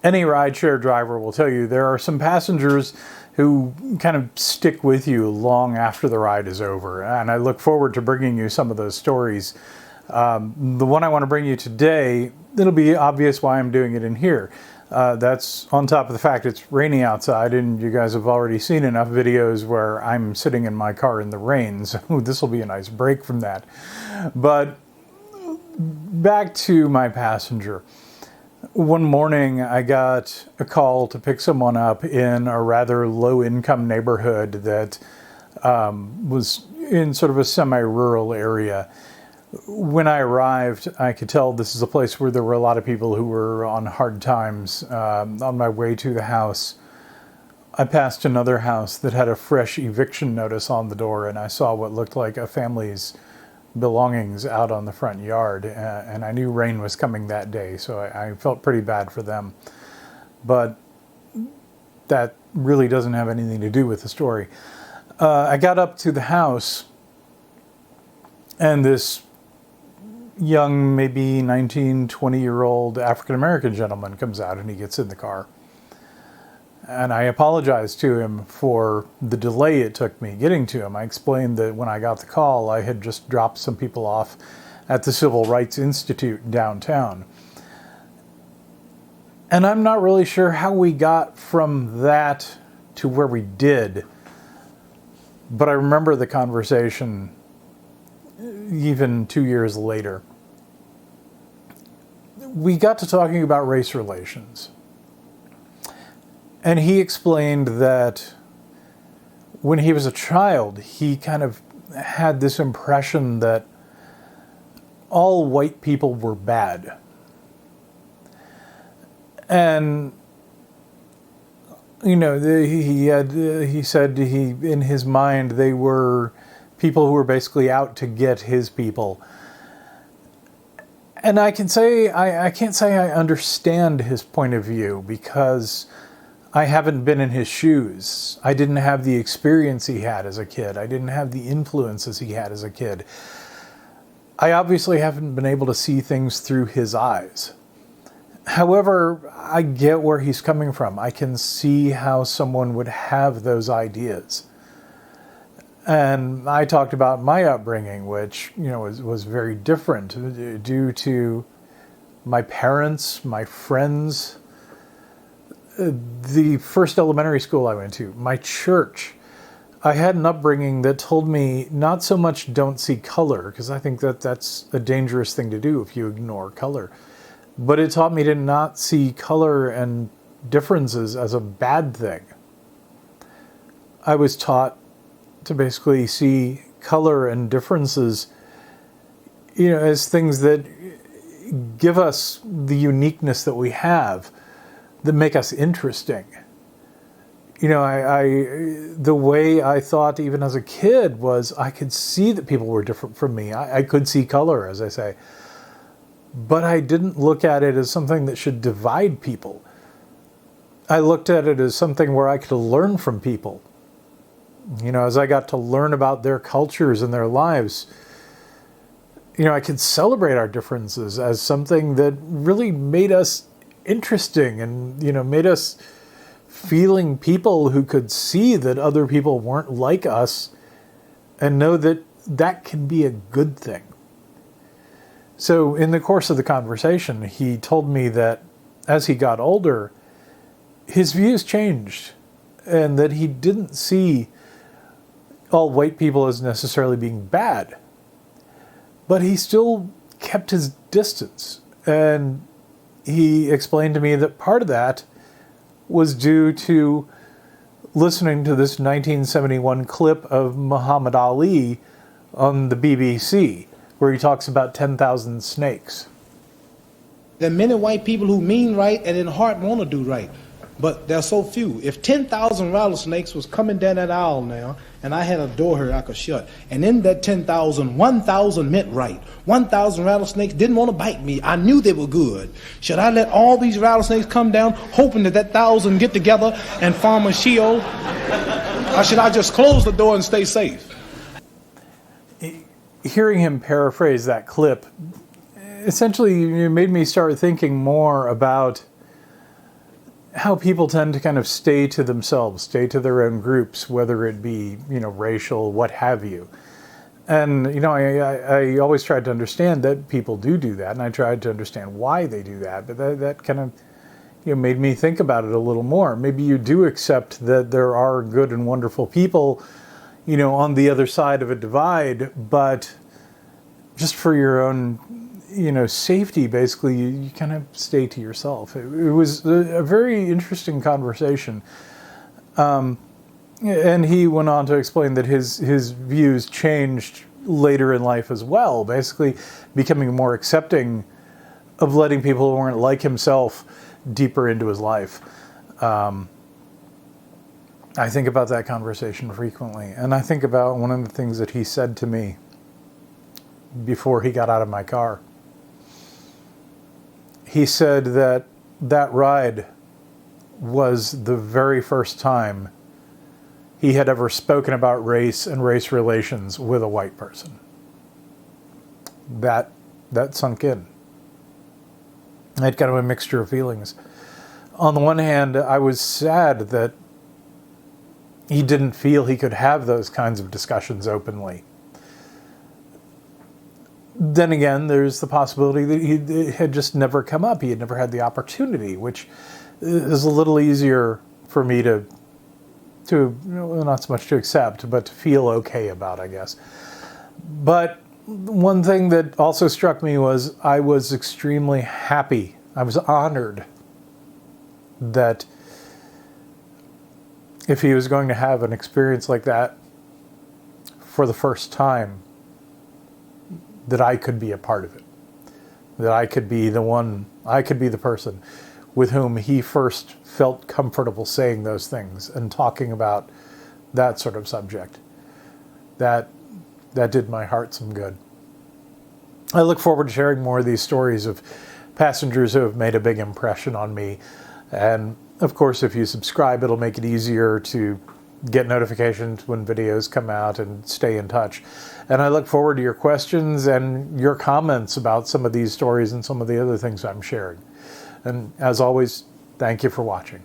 Any rideshare driver will tell you there are some passengers who kind of stick with you long after the ride is over. And I look forward to bringing you some of those stories. The one I want to bring you today, it'll be obvious why I'm doing it in here. That's on top of the fact it's rainy outside, and you guys have already seen enough videos where I'm sitting in my car in the rain, so this will be a nice break from that. But back to my passenger. One morning I got a call to pick someone up in a rather low-income neighborhood that was in sort of a semi-rural area. When I arrived, I could tell this is a place where there were a lot of people who were on hard times. On my way to the house, I passed another house that had a fresh eviction notice on the door, and I saw what looked like a family's belongings out on the front yard, and I knew rain was coming that day, so I felt pretty bad for them. But that really doesn't have anything to do with the story. I got up to the house, and this young, maybe 19, 20-year-old African-American gentleman comes out, and he gets in the car. And I apologized to him for the delay it took me getting to him. I explained that when I got the call, I had just dropped some people off at the Civil Rights Institute downtown. And I'm not really sure how we got from that to where we did, but I remember the conversation even 2 years later. We got to talking about race relations. And he explained that when he was a child, he kind of had this impression that all white people were bad. And, you know, he said in his mind they were people who were basically out to get his people. And I can't say I understand his point of view, because I haven't been in his shoes. I didn't have the experience he had as a kid. I didn't have the influences he had as a kid. I obviously haven't been able to see things through his eyes. However, I get where he's coming from. I can see how someone would have those ideas. And I talked about my upbringing, which, you know, was very different due to my parents, my friends, the first elementary school I went to, my church. I had an upbringing that told me not so much don't see color, because I think that that's a dangerous thing to do if you ignore color. But it taught me to not see color and differences as a bad thing. I was taught to basically see color and differences, you know, as things that give us the uniqueness that we have, that make us interesting. You know, the way I thought even as a kid was I could see that people were different from me. I could see color, as I say. But I didn't look at it as something that should divide people. I looked at it as something where I could learn from people. You know, as I got to learn about their cultures and their lives, you know, I could celebrate our differences as something that really made us interesting and, you know, made us feeling people who could see that other people weren't like us and know that that can be a good thing. So in the course of the conversation, he told me that as he got older, his views changed, and that he didn't see all white people as necessarily being bad, but he still kept his distance. And he explained to me that part of that was due to listening to this 1971 clip of Muhammad Ali on the BBC, where he talks about 10,000 snakes. There are many white people who mean right and in heart want to do right, but there are so few. If 10,000 rattlesnakes was coming down that aisle now, and I had a door here I could shut, and in that 10,000, 1,000 meant right. 1,000 rattlesnakes didn't want to bite me. I knew they were good. Should I let all these rattlesnakes come down, hoping that 1,000 get together and form a shield? Or should I just close the door and stay safe? Hearing him paraphrase that clip essentially made me start thinking more about how people tend to kind of stay to themselves, stay to their own groups, whether it be, racial, what have you. And, I always tried to understand that people do that, and I tried to understand why they do that. But that kind of, made me think about it a little more. Maybe you do accept that there are good and wonderful people, on the other side of a divide, but just for your own, safety, basically, you kind of stay to yourself. It was a very interesting conversation. And he went on to explain that his views changed later in life as well, basically becoming more accepting of letting people who weren't like himself deeper into his life. I think about that conversation frequently, and I think about one of the things that he said to me before he got out of my car. He said that ride was the very first time he had ever spoken about race and race relations with a white person. That sunk in. I had kind of a mixture of feelings. On the one hand, I was sad that he didn't feel he could have those kinds of discussions openly. Then again, there's the possibility that it had just never come up. He had never had the opportunity, which is a little easier for me to not so much to accept, but to feel okay about, I guess. But one thing that also struck me was I was extremely happy. I was honored that if he was going to have an experience like that for the first time, that I could be a part of it. That I could be the person with whom he first felt comfortable saying those things and talking about that sort of subject. That did my heart some good. I look forward to sharing more of these stories of passengers who have made a big impression on me. And of course, if you subscribe, it'll make it easier to get notifications when videos come out and stay in touch. And I look forward to your questions and your comments about some of these stories and some of the other things I'm sharing. And as always, thank you for watching.